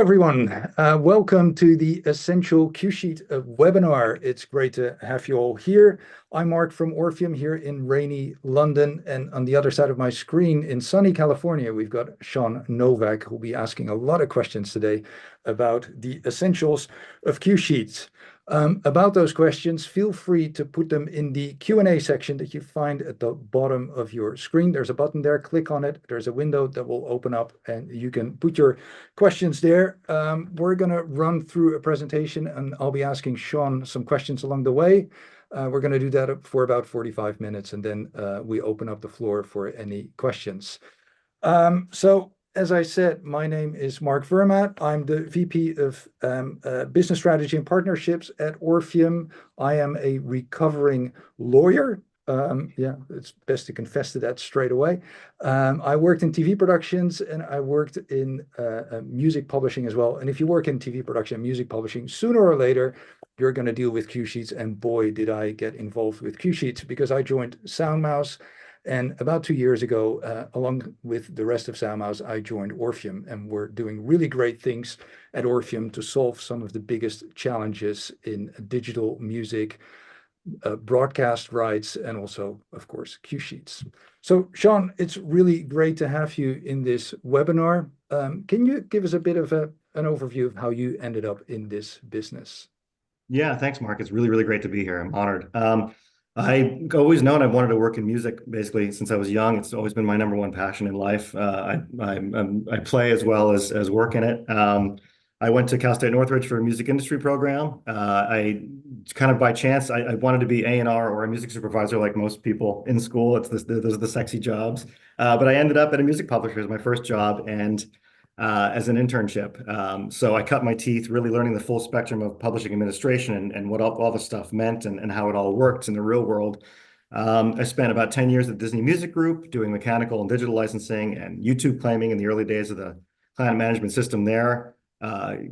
everyone. Welcome to the Essential Cue Sheet webinar. It's great to have you all here. I'm Mark from Orfium here in rainy London, and on the other side of my screen in sunny California, we've got Sean Novak, who'll be asking a lot of questions today about the essentials of cue sheets. About those questions, feel free to put them in the Q&A section that you find at the bottom of your screen. There's a button there, click on it. There's a window that will open up and you can put your questions there. We're going to run through a presentation and I'll be asking Sean some questions along the way. We're going to do that for about 45 minutes and then we open up the floor for any questions. As I said, my name is Mark Vermont. I'm the VP of Business Strategy and Partnerships at Orfium. I am a recovering lawyer. Yeah, it's best to confess to that straight away. I worked in TV productions and I worked in music publishing as well. And if you work in TV production and music publishing, sooner or later, you're going to deal with cue sheets. And boy, did I get involved with cue sheets because I joined Soundmouse. And about 2 years ago, along with the rest of Soundmouse, I joined Orfium, and we're doing really great things at Orfium to solve some of the biggest challenges in digital music, broadcast rights, and also, of course, cue sheets. So, Sean, it's really great to have you in this webinar. Can you give us a bit of an overview of how you ended up in this business? Yeah, thanks, Mark. It's really great to be here. I'm honored. I've always known I wanted to work in music, basically, since I was young. It's always been my #1 passion in life. I play as well as work in it. I went to Cal State Northridge for a music industry program. I kind of by chance, I wanted to be A&R or a music supervisor like most people in school. Those are the sexy jobs. But I ended up at a music publisher as my first job and as an internship. So I cut my teeth really learning the full spectrum of publishing administration and what all the stuff meant and how it all worked in the real world. I spent about 10 years at Disney Music Group doing mechanical and digital licensing and YouTube claiming in the early days of the client management system there,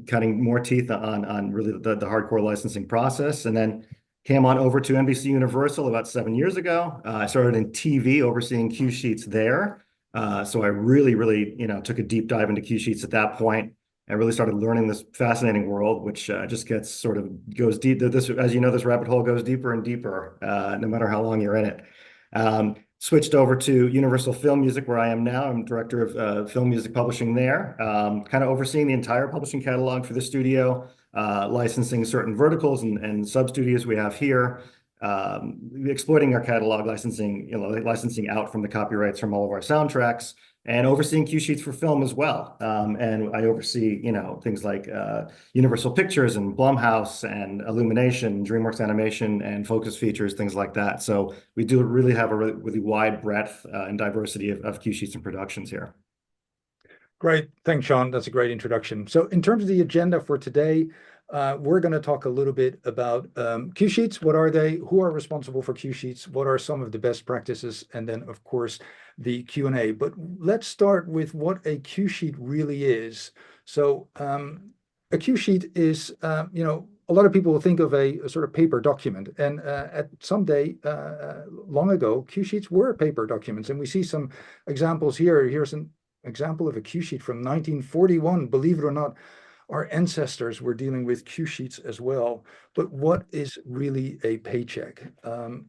cutting more teeth on really the hardcore licensing process. And then came on over to NBCUniversal about 7 years ago. I started in TV overseeing cue sheets there. So I really, took a deep dive into cue sheets at that point and really started learning this fascinating world, which just goes deep. As you know, this rabbit hole goes deeper and deeper, no matter how long you're in it. Switched over to Universal Film Music, where I am now. I'm director of film music publishing there, kind of overseeing the entire publishing catalog for the studio, licensing certain verticals and sub-studios we have here. Exploiting our catalog, licensing out from the copyrights from all of our soundtracks, and overseeing cue sheets for film as well. And I oversee, things like Universal Pictures and Blumhouse and Illumination, DreamWorks Animation, and Focus Features, things like that. So we do really have a really wide breadth and diversity of cue sheets and productions here. Great. Thanks, Sean. That's a great introduction. So in terms of the agenda for today, we're going to talk a little bit about cue sheets. What are they? Who are responsible for cue sheets? What are some of the best practices? And then, of course, the Q&A. But let's start with what a cue sheet really is. So a cue sheet is, a lot of people will think of a sort of paper document. And at some day, long ago, cue sheets were paper documents. And we see some examples here. Here's an example of a cue sheet from 1941. Believe it or not, our ancestors were dealing with cue sheets as well. But what is really a paycheck?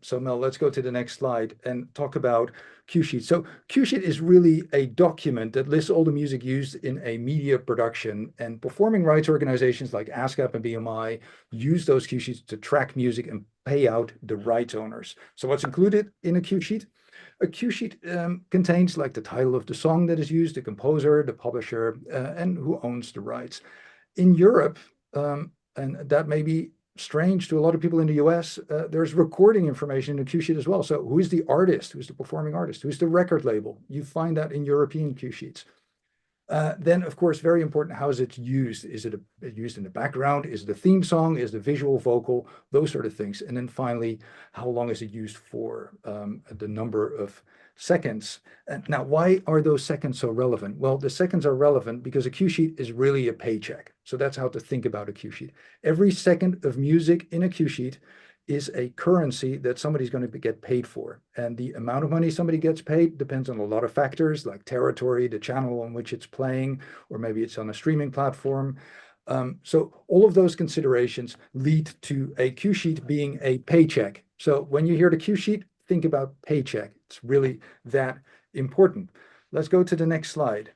So Mel, let's go to the next slide and talk about cue sheets. So cue sheet is really a document that lists all the music used in a media production, and performing rights organizations like ASCAP and BMI use those cue sheets to track music and pay out the rights owners. So what's included in a cue sheet? A cue sheet contains like the title of the song that is used, the composer, the publisher, and who owns the rights. In Europe, and that may be strange to a lot of people in the US, there's recording information in the cue sheet as well. So who is the artist? Who's the performing artist? Who's the record label? You find that in European cue sheets. Then, of course, very important, how is it used? Is it used in the background? Is it a theme song? Is it the visual vocal? Those sort of things. And then finally, how long is it used for? The number of seconds. Now, why are those seconds so relevant? Well, the seconds are relevant because a cue sheet is really a paycheck. So that's how to think about a cue sheet. Every second of music in a cue sheet is a currency that somebody's going to get paid for. And the amount of money somebody gets paid depends on a lot of factors like territory, the channel on which it's playing, or maybe it's on a streaming platform. So all of those considerations lead to a cue sheet being a paycheck. So when you hear the cue sheet, think about paycheck. It's really that important. Let's go to the next slide.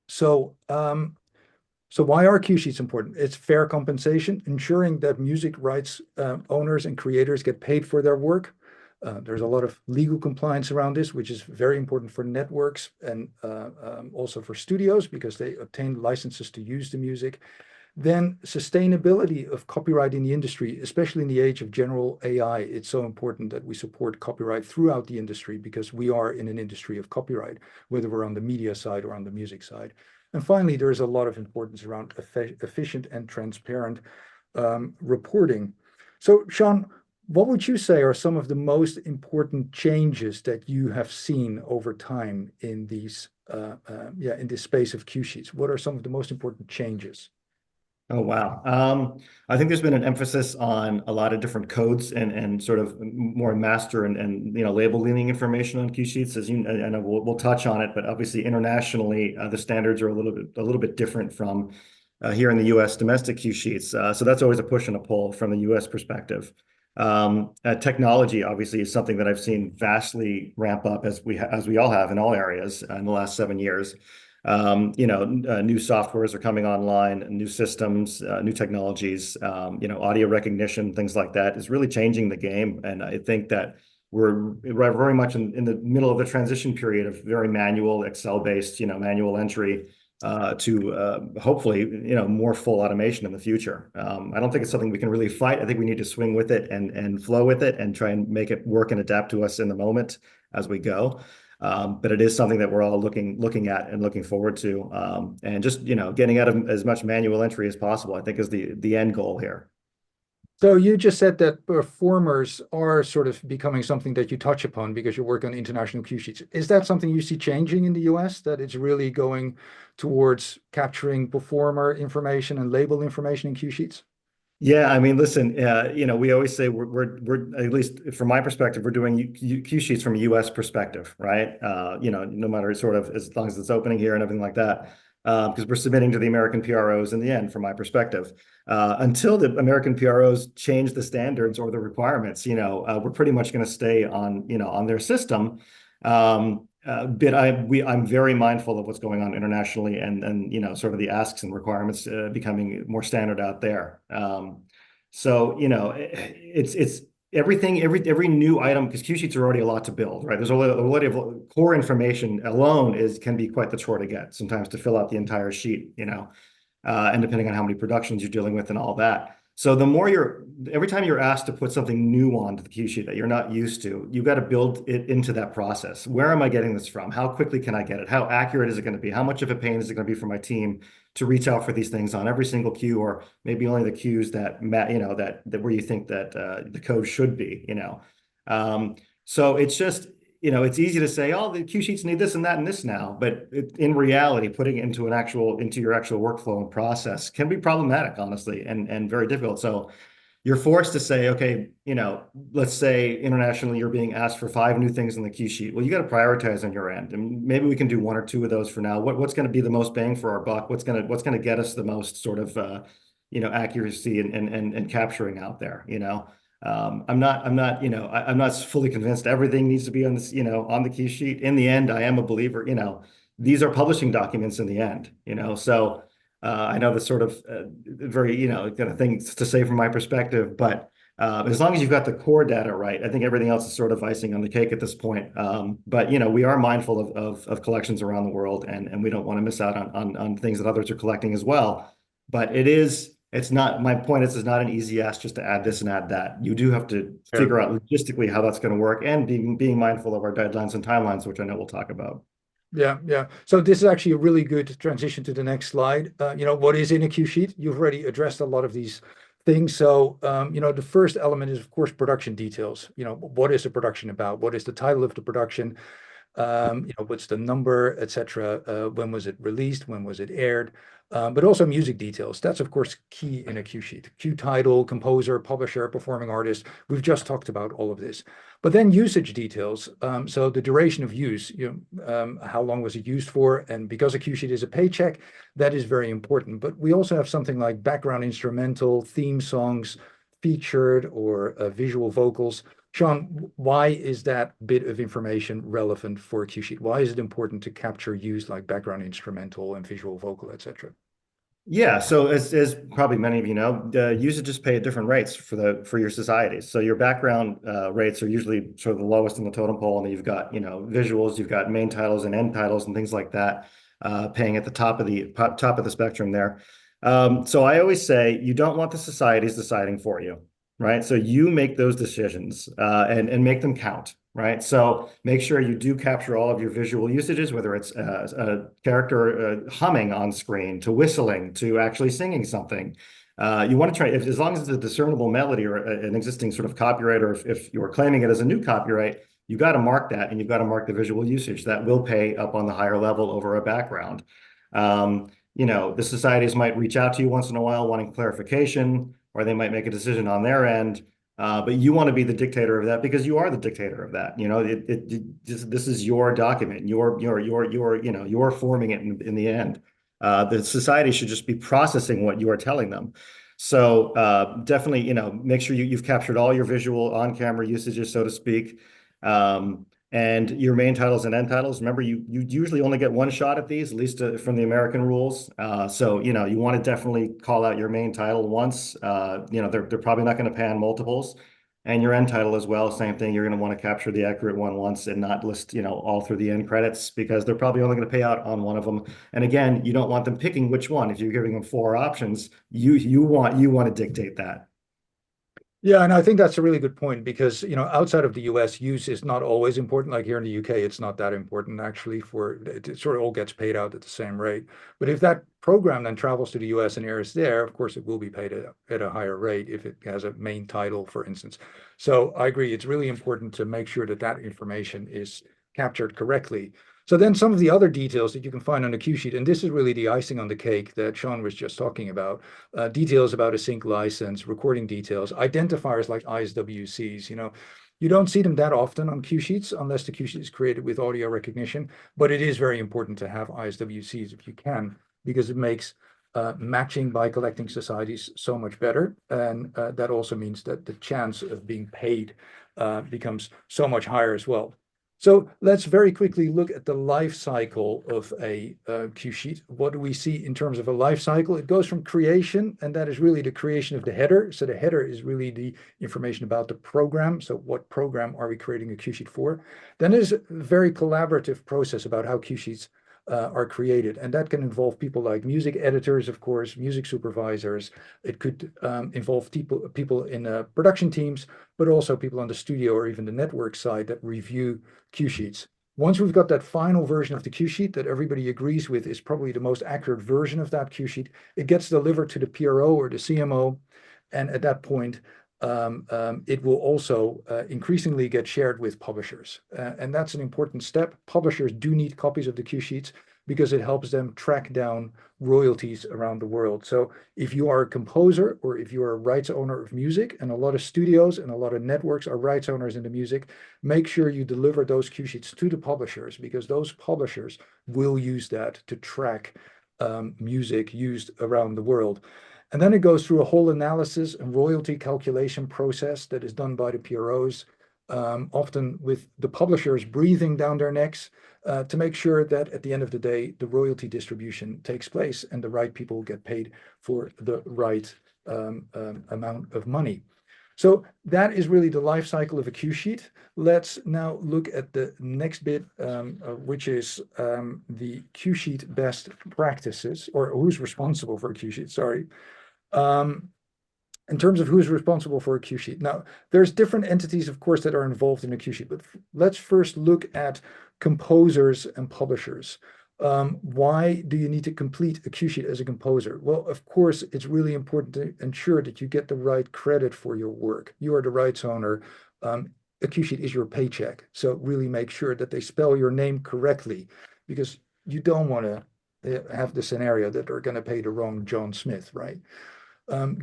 So, so why are cue sheets important? It's fair compensation, ensuring that music rights owners and creators get paid for their work. There's a lot of legal compliance around this, which is very important for networks and also for studios because they obtain licenses to use the music. Then sustainability of copyright in the industry, especially in the age of general AI. It's so important that we support copyright throughout the industry because we are in an industry of copyright, whether we're on the media side or on the music side. And finally, there's a lot of importance around efficient and transparent reporting. So, Sean, what would you say are some of the most important changes that you have seen over time in these, in this space of cue sheets? What are some of the most important changes? Oh, wow. I think there's been an emphasis on a lot of different codes and sort of more master and label leaning information on cue sheets, as you and we'll touch on it, but obviously internationally the standards are a little bit different from here in the U.S. domestic cue sheets. So that's always a push and a pull from the U.S. perspective. Technology obviously is something that I've seen vastly ramp up as we all have in all areas in the last 7 years. New softwares are coming online, new systems, new technologies, audio recognition, things like that is really changing the game. And I think that we're very much in the middle of the transition period of very manual Excel-based, manual entry to hopefully, more full automation in the future. I don't think it's something we can really fight. I think we need to swing with it and flow with it and try and make it work and adapt to us in the moment as we go. But it is something that we're all looking at and looking forward to, and just getting out of as much manual entry as possible, I think, is the end goal here. So you just said that performers are sort of becoming something that you touch upon because you work on international cue sheets. Is that something you see changing in the US, that it's really going towards capturing performer information and label information in cue sheets? Yeah, I mean, listen, we always say we're at least from my perspective, we're doing cue sheets from a U.S. perspective, right? No matter sort of as long as it's opening here and everything like that, because we're submitting to the American PROs in the end, from my perspective. Until the American PROs change the standards or the requirements, we're pretty much going to stay on their system. But I'm very mindful of what's going on internationally and sort of the asks and requirements becoming more standard out there. So it's everything, every new item, because cue sheets are already a lot to build, right? There's a lot of core information alone can be quite the chore to get sometimes to fill out the entire sheet, and depending on how many productions you're dealing with and all that. So every time you're asked to put something new onto the cue sheet that you're not used to, you've got to build it into that process. Where am I getting this from? How quickly can I get it? How accurate is it going to be? How much of a pain is it going to be for my team to reach out for these things on every single cue, or maybe only the cues that where you think that the code should be, So it's just, it's easy to say, oh, the cue sheets need this and that and this now, but in reality, putting it into your actual workflow and process can be problematic, honestly, and very difficult. So you're forced to say, okay, let's say internationally you're being asked for 5 new things in the cue sheet. Well, you got to prioritize on your end, and maybe we can do 1 or 2 of those for now. What's going to be the most bang for our buck? What's going to get us the most sort of accuracy and capturing out there, I'm not fully convinced everything needs to be on this, on the cue sheet. In the end, I am a believer, these are publishing documents in the end, so I know that's sort of very, kind of things to say from my perspective, but as long as you've got the core data right, I think everything else is sort of icing on the cake at this point. But we are mindful of collections around the world, and we don't want to miss out on things that others are collecting as well. But it's not, my point is, it's not an easy ask just to add this and add that. You do have to figure out logistically how that's going to work, and being mindful of our deadlines and timelines, which I know we'll talk about. Yeah. So this is actually a really good transition to the next slide. What is in a cue sheet? You've already addressed a lot of these things. So, the first element is, of course, production details. What is the production about? What is the title of the production? What's the number, etc. When was it released? When was it aired? But also music details. That's, of course, key in a cue sheet. Cue title, composer, publisher, performing artist. We've just talked about all of this. But then usage details. So the duration of use, how long was it used for? And because a cue sheet is a paycheck, that is very important. But we also have something like background instrumental, theme songs, featured, or visual vocals. Sean, why is that bit of information relevant for a cue sheet? Why is it important to capture use like background instrumental and visual vocal, etc.? Yeah, so as probably many of you know, usages pay at different rates for your societies. So your background rates are usually sort of the lowest in the totem pole, and then you've got visuals, you've got main titles and end titles and things like that, paying at the top of the spectrum there. So I always say you don't want the societies deciding for you, right? So you make those decisions and make them count. Right. So make sure you do capture all of your visual usages, whether it's a character humming on screen to whistling to actually singing something. You want to try, as long as it's a discernible melody or an existing sort of copyright, or if you're claiming it as a new copyright, you got to mark that, and you've got to mark the visual usage. That will pay up on the higher level over a background. The societies might reach out to you once in a while wanting clarification, or they might make a decision on their end. But you want to be the dictator of that because you are the dictator of that. This is your document. You're forming it in the end. The society should just be processing what you are telling them. So definitely, make sure you've captured all your visual on-camera usages, so to speak. And your main titles and end titles. Remember, you usually only get one shot at these, at least from the American rules. So you want to definitely call out your main title once. They're probably not going to pan multiples, and your end title as well. Same thing. You're going to want to capture the accurate one once and not list all through the end credits, because they're probably only going to pay out on one of them. And again, you don't want them picking which one. If you're giving them 4 options, you want to dictate that. Yeah, and I think that's a really good point because, outside of the US, use is not always important. Like here in the UK, it's not that important actually it sort of all gets paid out at the same rate. But if that program then travels to the US and airs there, of course, it will be paid at a higher rate if it has a main title, for instance. So I agree. It's really important to make sure that that information is captured correctly. So then some of the other details that you can find on the cue sheet, and this is really the icing on the cake that Sean was just talking about, details about a sync license, recording details, identifiers like ISWCs. You don't see them that often on cue sheets unless the cue sheet is created with audio recognition, but it is very important to have ISWCs if you can, because it makes matching by collecting societies so much better. And that also means that the chance of being paid becomes so much higher as well. So let's very quickly look at the life cycle of a cue sheet. What do we see in terms of a life cycle? It goes from creation, and that is really the creation of the header. So the header is really the information about the program. So what program are we creating a cue sheet for? Then there's a very collaborative process about how cue sheets are created. And that can involve people like music editors, of course, music supervisors. It could involve people in production teams, but also people on the studio or even the network side that review cue sheets. Once we've got that final version of the cue sheet that everybody agrees with is probably the most accurate version of that cue sheet, it gets delivered to the PRO or the CMO. And at that point, it will also increasingly get shared with publishers. And that's an important step. Publishers do need copies of the cue sheets because it helps them track down royalties around the world. So if you are a composer or if you are a rights owner of music, and a lot of studios and a lot of networks are rights owners in the music, make sure you deliver those cue sheets to the publishers, because those publishers will use that to track music used around the world. And then it goes through a whole analysis and royalty calculation process that is done by the PROs, often with the publishers breathing down their necks to make sure that at the end of the day, the royalty distribution takes place and the right people get paid for the right amount of money. So that is really the life cycle of a cue sheet. Let's now look at the next bit, which is the cue sheet best practices, or who's responsible for a cue sheet, sorry. In terms of who's responsible for a cue sheet. Now, there's different entities, of course, that are involved in a cue sheet, but let's first look at composers and publishers. Why do you need to complete a cue sheet as a composer? Well, of course, it's really important to ensure that you get the right credit for your work. You are the rights owner. a cue sheet is your paycheck. So really make sure that they spell your name correctly, because you don't want to have the scenario that they're going to pay the wrong John Smith, right?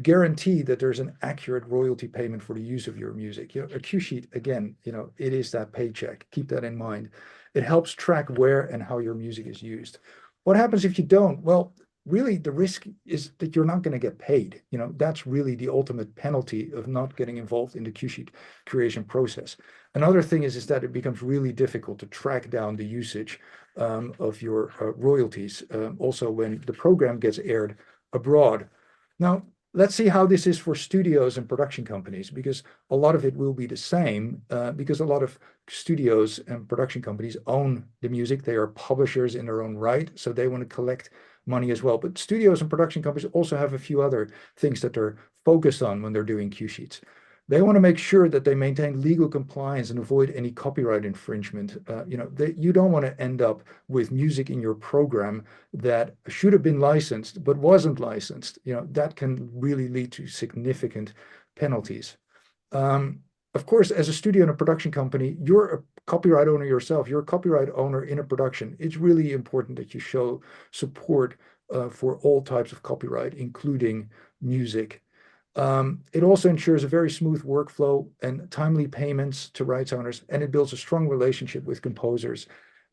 Guarantee that there's an accurate royalty payment for the use of your music. A cue sheet, again, it is that paycheck. Keep that in mind. It helps track where and how your music is used. What happens if you don't? Well, really, the risk is that you're not going to get paid. That's really the ultimate penalty of not getting involved in the cue sheet creation process. Another thing is that it becomes really difficult to track down the usage of your royalties, also when the program gets aired abroad. Now, let's see how this is for studios and production companies, because a lot of it will be the same, because a lot of studios and production companies own the music. They are publishers in their own right, so they want to collect money as well. But studios and production companies also have a few other things that they're focused on when they're doing cue sheets. They want to make sure that they maintain legal compliance and avoid any copyright infringement. You don't want to end up with music in your program that should have been licensed but wasn't licensed. That can really lead to significant penalties. Of course, as a studio and a production company, you're a copyright owner yourself. You're a copyright owner in a production. It's really important that you show support for all types of copyright, including music. It also ensures a very smooth workflow and timely payments to rights owners, and it builds a strong relationship with composers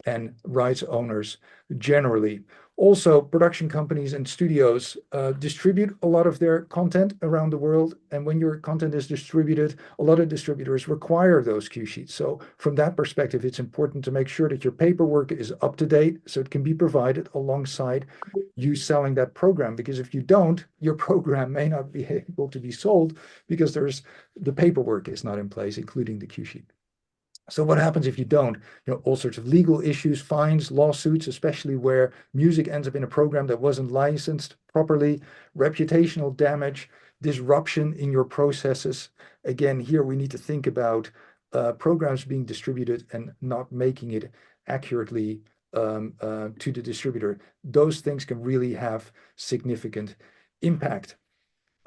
and rights owners generally. Also, production companies and studios distribute a lot of their content around the world. And when your content is distributed, a lot of distributors require those cue sheets. So from that perspective, it's important to make sure that your paperwork is up to date so it can be provided alongside you selling that program. Because if you don't, your program may not be able to be sold because the paperwork is not in place, including the cue sheet. So what happens if you don't? All sorts of legal issues, fines, lawsuits, especially where music ends up in a program that wasn't licensed properly, reputational damage, disruption in your processes. Again, here we need to think about programs being distributed and not making it accurately to the distributor. Those things can really have significant impact.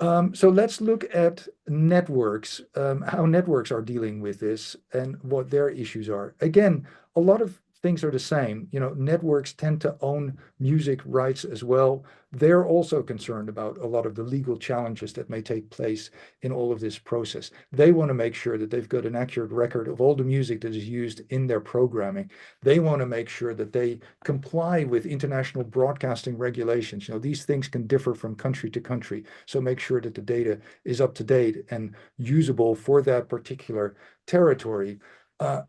So let's look at networks, how networks are dealing with this and what their issues are. Again, a lot of things are the same. Networks tend to own music rights as well. They're also concerned about a lot of the legal challenges that may take place in all of this process. They want to make sure that they've got an accurate record of all the music that is used in their programming. They want to make sure that they comply with international broadcasting regulations. These things can differ from country to country. So make sure that the data is up to date and usable for that particular territory.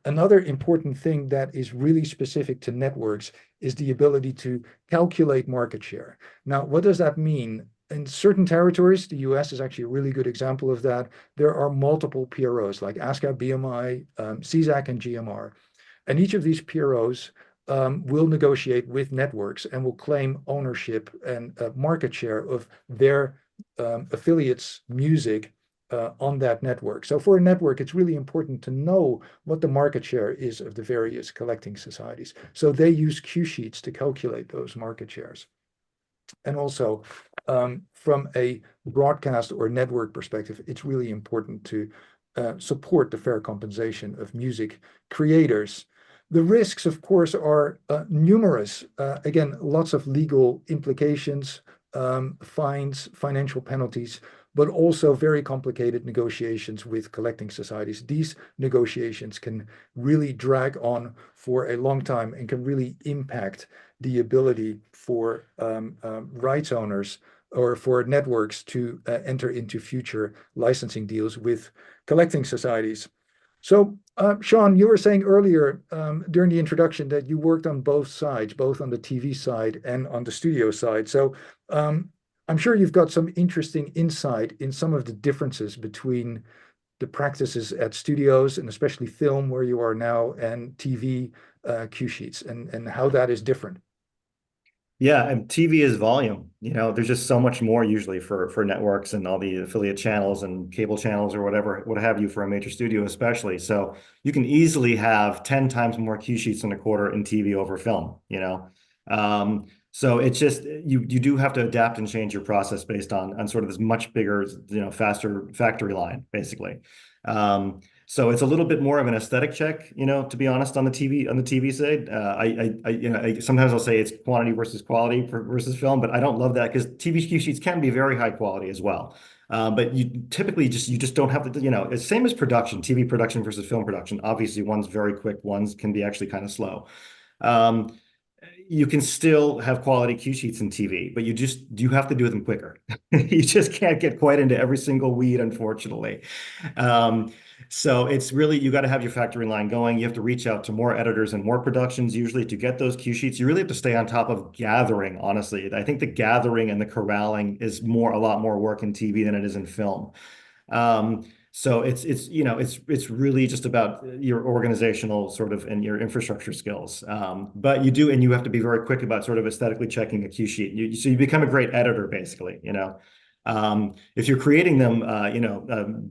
Another important thing that is really specific to networks is the ability to calculate market share. Now, what does that mean? In certain territories, the US is actually a really good example of that. There are multiple PROs like ASCAP, BMI, CSAC, and GMR. And each of these PROs will negotiate with networks and will claim ownership and market share of their affiliates' music on that network. So for a network, it's really important to know what the market share is of the various collecting societies. So they use cue sheets to calculate those market shares. And also, from a broadcast or network perspective, it's really important to support the fair compensation of music creators. The risks, of course, are numerous. Again, lots of legal implications, fines, financial penalties, but also very complicated negotiations with collecting societies. These negotiations can really drag on for a long time and can really impact the ability for rights owners or for networks to enter into future licensing deals with collecting societies. So, Sean, you were saying earlier during the introduction that you worked on both sides, both on the TV side and on the studio side. So I'm sure you've got some interesting insight in some of the differences between the practices at studios and especially film where you are now and TV cue sheets and how that is different. Yeah, and TV is volume. There's just so much more usually for networks and all the affiliate channels and cable channels or whatever, what have you, for a major studio especially. So you can easily have 10 times more cue sheets in a quarter in TV over film. So it's just you do have to adapt and change your process based on sort of this much bigger, faster factory line, basically. So it's a little bit more of an aesthetic check, to be honest, on the TV side. Sometimes I'll say it's quantity versus quality versus film, but I don't love that because TV cue sheets can be very high quality as well. But you typically you just don't have to, it's same as production, TV production versus film production. Obviously, one's very quick, one's can be actually kind of slow. Um, you can still have quality cue sheets in TV, but you have to do them quicker. You just can't get quite into every single weed, unfortunately. Um, so it's really, you got to have your factory line going. You have to reach out to more editors and more productions usually to get those cue sheets. You really have to stay on top of gathering, honestly. I think the gathering and the corralling is a lot more work in TV than it is in film. So it's really just about your organizational sort of and your infrastructure skills. But you have to be very quick about sort of aesthetically checking a cue sheet. So you become a great editor, basically. If you're creating them,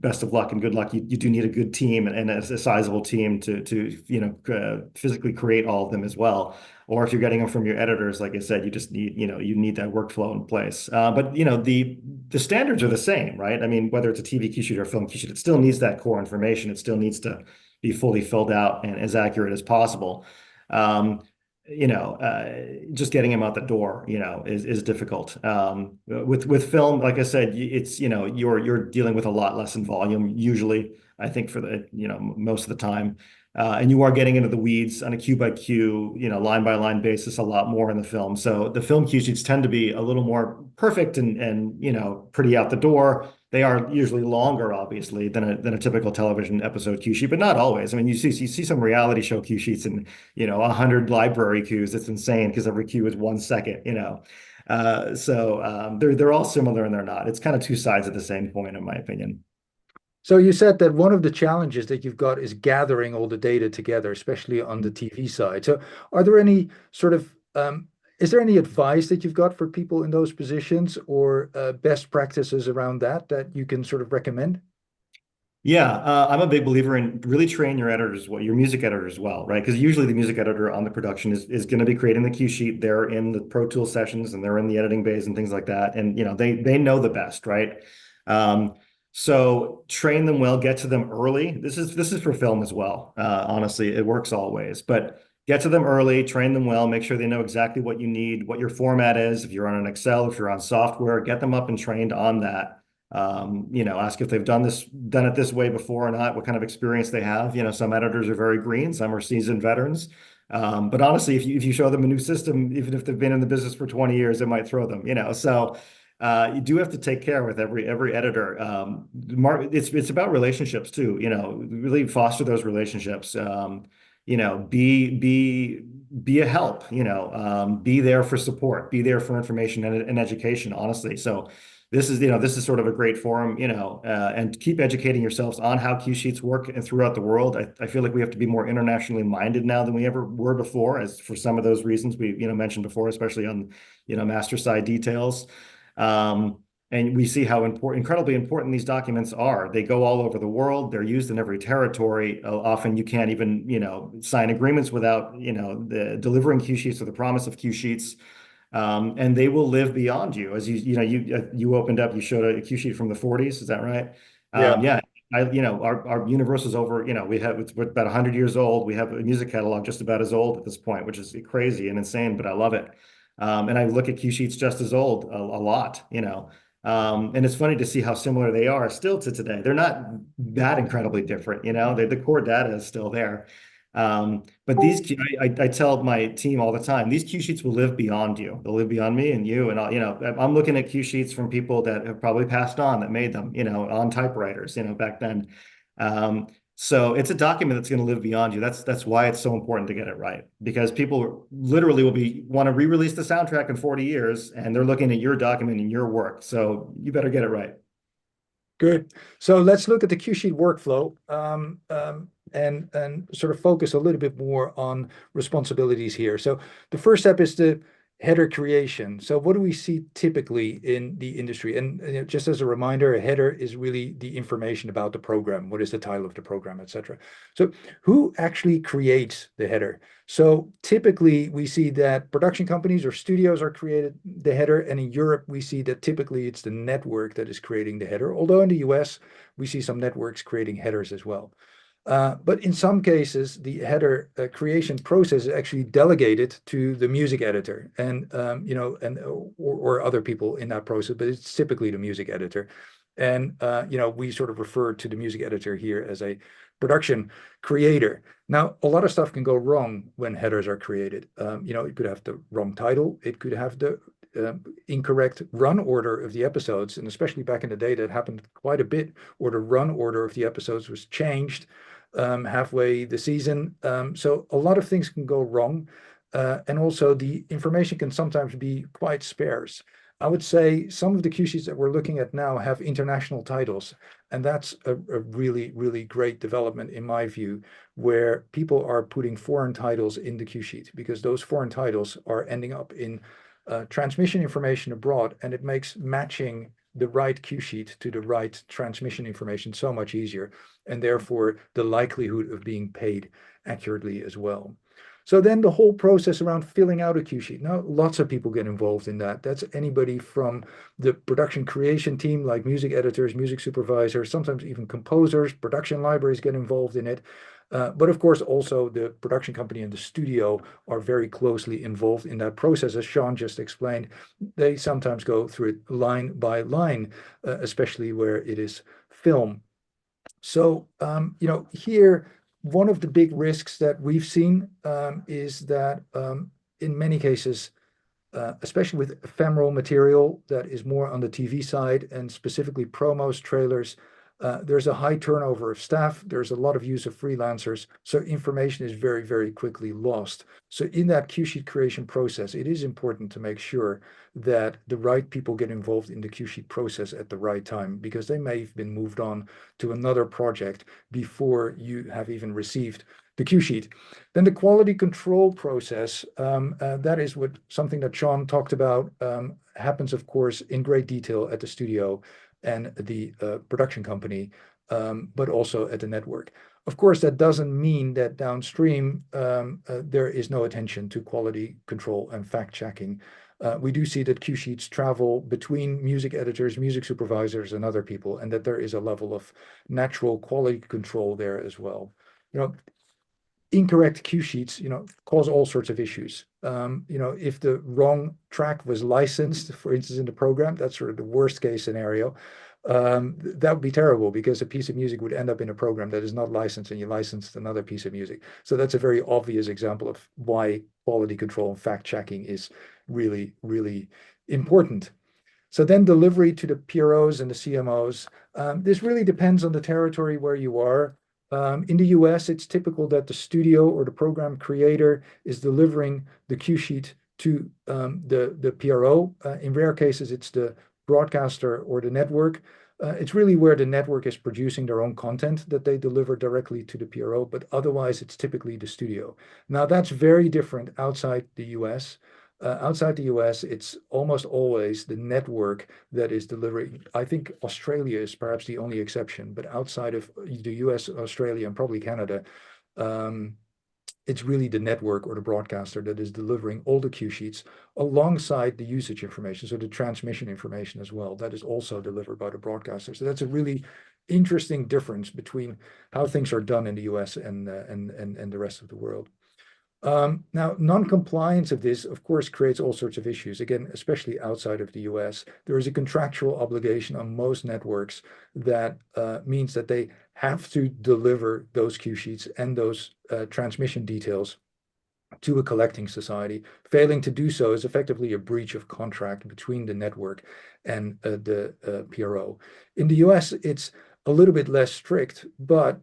best of luck and good luck. You do need a good team and a sizable team to physically create all of them as well. Or if you're getting them from your editors, like I said, you just need, you need that workflow in place. But the standards are the same, right? I mean, whether it's a TV cue sheet or a film cue sheet, it still needs that core information. It still needs to be fully filled out and as accurate as possible. Um, just getting them out the door, is difficult. With film, like I said, it's, you're dealing with a lot less in volume usually, I think for the, most of the time. And you are getting into the weeds on a cue by cue, line by line basis a lot more in the film. So the film cue sheets tend to be a little more perfect and pretty out the door. They are usually longer, obviously, than a typical television episode cue sheet, but not always. I mean, you see some reality show cue sheets and 100 library cues. It's insane because every cue is 1 second. They're all similar and they're not. It's kind of two sides of the same coin, in my opinion. So you said that one of the challenges that you've got is gathering all the data together, especially on the TV side. So are there any sort of is there any advice that you've got for people in those positions or best practices around that you can sort of recommend? Yeah, I'm a big believer in really train your editors, your music editor as well, right? Because usually the music editor on the production is going to be creating the cue sheet. They're in the Pro Tools sessions and they're in the editing bays and things like that. And they know the best, right? Um, so train them well, get to them early. This is for film as well. Honestly, it works always, but get to them early, train them well, make sure they know exactly what you need, what your format is. If you're on an Excel, if you're on software, get them up and trained on that. Ask if they've done it this way before or not, what kind of experience they have. Some editors are very green, some are seasoned veterans. But honestly, if you show them a new system, even if they've been in the business for 20 years, it might throw them. So you do have to take care with every editor. It's about relationships too, really foster those relationships. Be a help, be there for support, be there for information and education, honestly. So this is sort of a great forum, and keep educating yourselves on how cue sheets work and throughout the world. I feel like we have to be more internationally minded now than we ever were before, as for some of those reasons we, mentioned before, especially on, master side details. And we see how incredibly important these documents are. They go all over the world. They're used in every territory. Often you can't even, sign agreements without, delivering cue sheets or the promise of cue sheets. And they will live beyond you. As you opened up, you showed a cue sheet from the 40s. Is that right? Yeah. Yeah. Our Universal's over, we're about 100 years old. We have a music catalog just about as old at this point, which is crazy and insane, but I love it. And I look at cue sheets just as old a lot. And it's funny to see how similar they are still to today. They're not that incredibly different, the core data is still there. But I tell my team all the time, these cue sheets will live beyond you. They'll live beyond me and you. And I'm looking at cue sheets from people that have probably passed on that made them, on typewriters, back then. So it's a document that's going to live beyond you. That's why it's so important to get it right, because people literally want to re-release the soundtrack in 40 years and they're looking at your document and your work. So you better get it right. Good. So let's look at the cue sheet workflow and sort of focus a little bit more on responsibilities here. So the first step is the header creation. So what do we see typically in the industry? And just as a reminder, a header is really the information about the program. What is the title of the program, etc. So who actually creates the header? So typically we see that production companies or studios are created the header, and in Europe we see that typically it's the network that is creating the header. Although in the US we see some networks creating headers as well. But in some cases, the header creation process is actually delegated to the music editor and or other people in that process, but it's typically the music editor. And we sort of refer to the music editor here as a production creator. Now, a lot of stuff can go wrong when headers are created. It could have the wrong title, it could have the incorrect run order of the episodes, and especially back in the day, that happened quite a bit, or the run order of the episodes was changed halfway the season. So a lot of things can go wrong. And also the information can sometimes be quite sparse. I would say some of the cue sheets that we're looking at now have international titles, and that's a really, really great development in my view, where people are putting foreign titles in the cue sheet because those foreign titles are ending up in transmission information abroad, and it makes matching the right cue sheet to the right transmission information so much easier, and therefore the likelihood of being paid accurately as well. So then the whole process around filling out a cue sheet. Now, lots of people get involved in that. That's anybody from the production creation team, like music editors, music supervisors, sometimes even composers, production libraries get involved in it. But of course, also the production company and the studio are very closely involved in that process. As Sean just explained, they sometimes go through it line by line, especially where it is film. So, here, one of the big risks that we've seen is that in many cases, especially with ephemeral material that is more on the TV side and specifically promos, trailers, there's a high turnover of staff. There's a lot of use of freelancers. So information is very, very quickly lost. So in that cue sheet creation process, it is important to make sure that the right people get involved in the cue sheet process at the right time, because they may have been moved on to another project before you have even received the cue sheet. Then the quality control process, that is something that Sean talked about, happens, of course, in great detail at the studio and the production company, but also at the network. Of course, that doesn't mean that downstream there is no attention to quality control and fact checking. We do see that cue sheets travel between music editors, music supervisors, and other people, and that there is a level of natural quality control there as well. Incorrect cue sheets, cause all sorts of issues. If the wrong track was licensed, for instance, in the program, that's sort of the worst case scenario. That would be terrible because a piece of music would end up in a program that is not licensed and you licensed another piece of music. So that's a very obvious example of why quality control and fact checking is really, really important. So then delivery to the PROs and the CMOs. This really depends on the territory where you are. In the US, it's typical that the studio or the program creator is delivering the cue sheet to the PRO. In rare cases, it's the broadcaster or the network. It's really where the network is producing their own content that they deliver directly to the PRO, but otherwise it's typically the studio. Now, that's very different outside the US. Outside the US, it's almost always the network that is delivering. I think Australia is perhaps the only exception, but outside of the US, Australia, and probably Canada, it's really the network or the broadcaster that is delivering all the cue sheets alongside the usage information, so the transmission information as well. That is also delivered by the broadcaster. So that's a really interesting difference between how things are done in the US and the rest of the world. Now, non-compliance of this, of course, creates all sorts of issues. Again, especially outside of the US, there is a contractual obligation on most networks that means that they have to deliver those cue sheets and those transmission details to a collecting society. Failing to do so is effectively a breach of contract between the network and the PRO. In the US, it's a little bit less strict, but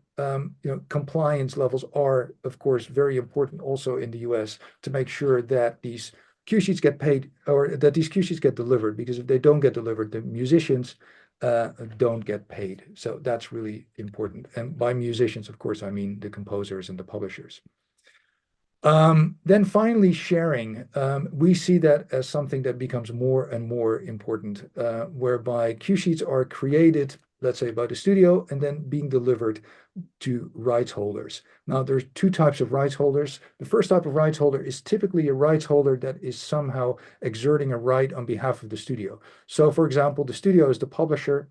compliance levels are, of course, very important also in the US to make sure that these cue sheets get paid or that these cue sheets get delivered, because if they don't get delivered, the musicians don't get paid. So that's really important. And by musicians, of course, I mean the composers and the publishers. Then finally, sharing. We see that as something that becomes more and more important, whereby cue sheets are created, let's say, by the studio and then being delivered to rights holders. Now, there's two types of rights holders. The first type of rights holder is typically a rights holder that is somehow exerting a right on behalf of the studio. So, for example, the studio is the publisher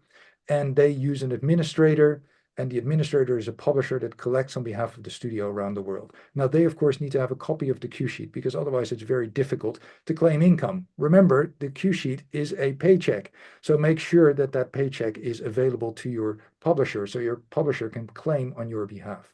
and they use an administrator and the administrator is a publisher that collects on behalf of the studio around the world. Now, they, of course, need to have a copy of the cue sheet because otherwise it's very difficult to claim income. Remember, the cue sheet is a paycheck. So make sure that that paycheck is available to your publisher so your publisher can claim on your behalf.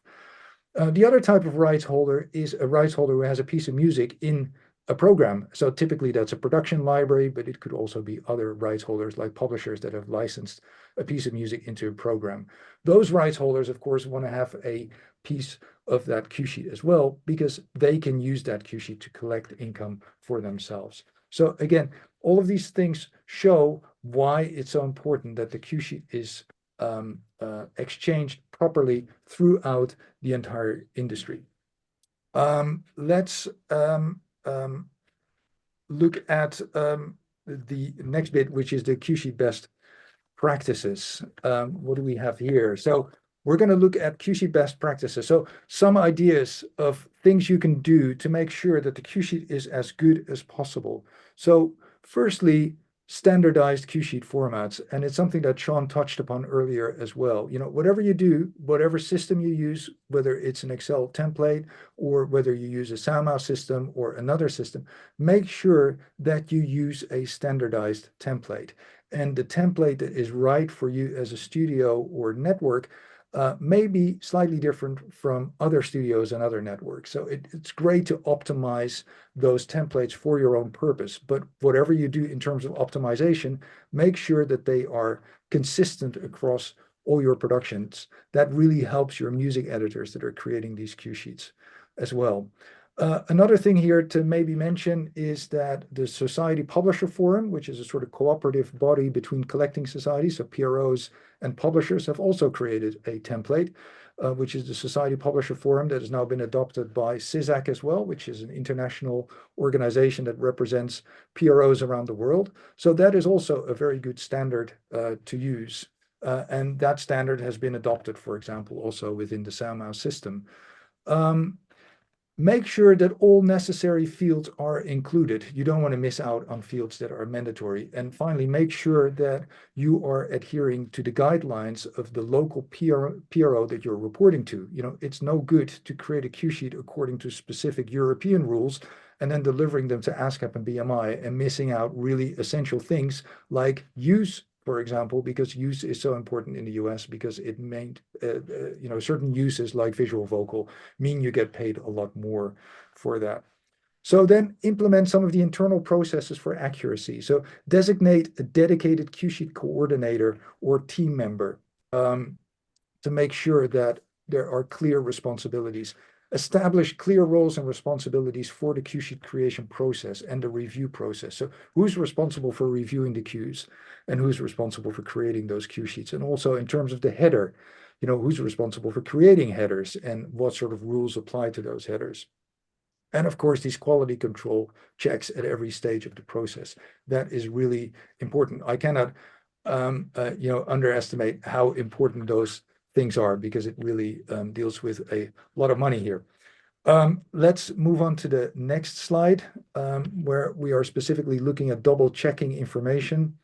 The other type of rights holder is a rights holder who has a piece of music in a program. So typically that's a production library, but it could also be other rights holders like publishers that have licensed a piece of music into a program. Those rights holders, of course, want to have a piece of that cue sheet as well, because they can use that cue sheet to collect income for themselves. So again, all of these things show why it's so important that the cue sheet is exchanged properly throughout the entire industry. Let's look at the next bit, which is the cue sheet best practices. What do we have here? So we're going to look at cue sheet best practices. So some ideas of things you can do to make sure that the cue sheet is as good as possible. So firstly, standardized cue sheet formats. And it's something that Sean touched upon earlier as well. You know, whatever you do, whatever system you use, whether it's an Excel template or whether you use a SoundMouse system or another system, make sure that you use a standardized template. And the template that is right for you as a studio or network may be slightly different from other studios and other networks. So it's great to optimize those templates for your own purpose. But whatever you do in terms of optimization, make sure that they are consistent across all your productions. That really helps your music editors that are creating these cue sheets as well. Another thing here to maybe mention is that the Society Publisher Forum, which is a sort of cooperative body between collecting societies, so PROs and publishers, have also created a template, which is the Society Publisher Forum that has now been adopted by CISAC as well, which is an international organization that represents PROs around the world. So that is also a very good standard to use. And that standard has been adopted, for example, also within the SoundMouse system. Make sure that all necessary fields are included. You don't want to miss out on fields that are mandatory. And finally, make sure that you are adhering to the guidelines of the local PRO that you're reporting to. You know, it's no good to create a cue sheet according to specific European rules and then delivering them to ASCAP and BMI and missing out really essential things like use, for example, because use is so important in the US because it meant, you know, certain uses like visual vocal mean you get paid a lot more for that. So then implement some of the internal processes for accuracy. So designate a dedicated cue sheet coordinator or team member to make sure that there are clear responsibilities. Establish clear roles and responsibilities for the cue sheet creation process and the review process. So who's responsible for reviewing the cues and who's responsible for creating those cue sheets? And also in terms of the header, you know, who's responsible for creating headers and what sort of rules apply to those headers? And of course, these quality control checks at every stage of the process. That is really important. I cannot, you know, underestimate how important those things are because it really deals with a lot of money here. Let's move on to the next slide, where we are specifically looking at double checking information.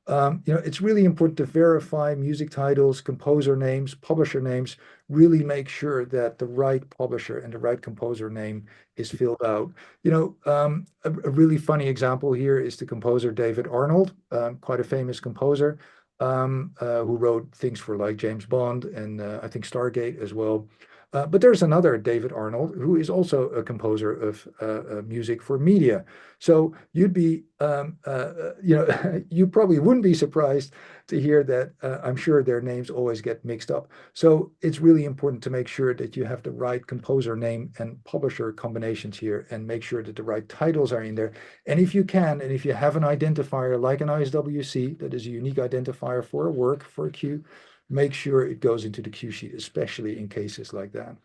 You know, it's really important to verify music titles, composer names, publisher names, really make sure that the right publisher and the right composer name is filled out. You know, a really funny example here is the composer David Arnold, quite a famous composer, who wrote things for like James Bond and I think Stargate as well. But there's another David Arnold who is also a composer of music for media. So you'd be, you know, you probably wouldn't be surprised to hear that I'm sure their names always get mixed up. So it's really important to make sure that you have the right composer name and publisher combinations here and make sure that the right titles are in there. And if you can, and if you have an identifier like an ISWC, that is a unique identifier for a work, for a cue, make sure it goes into the cue sheet, especially in cases like that.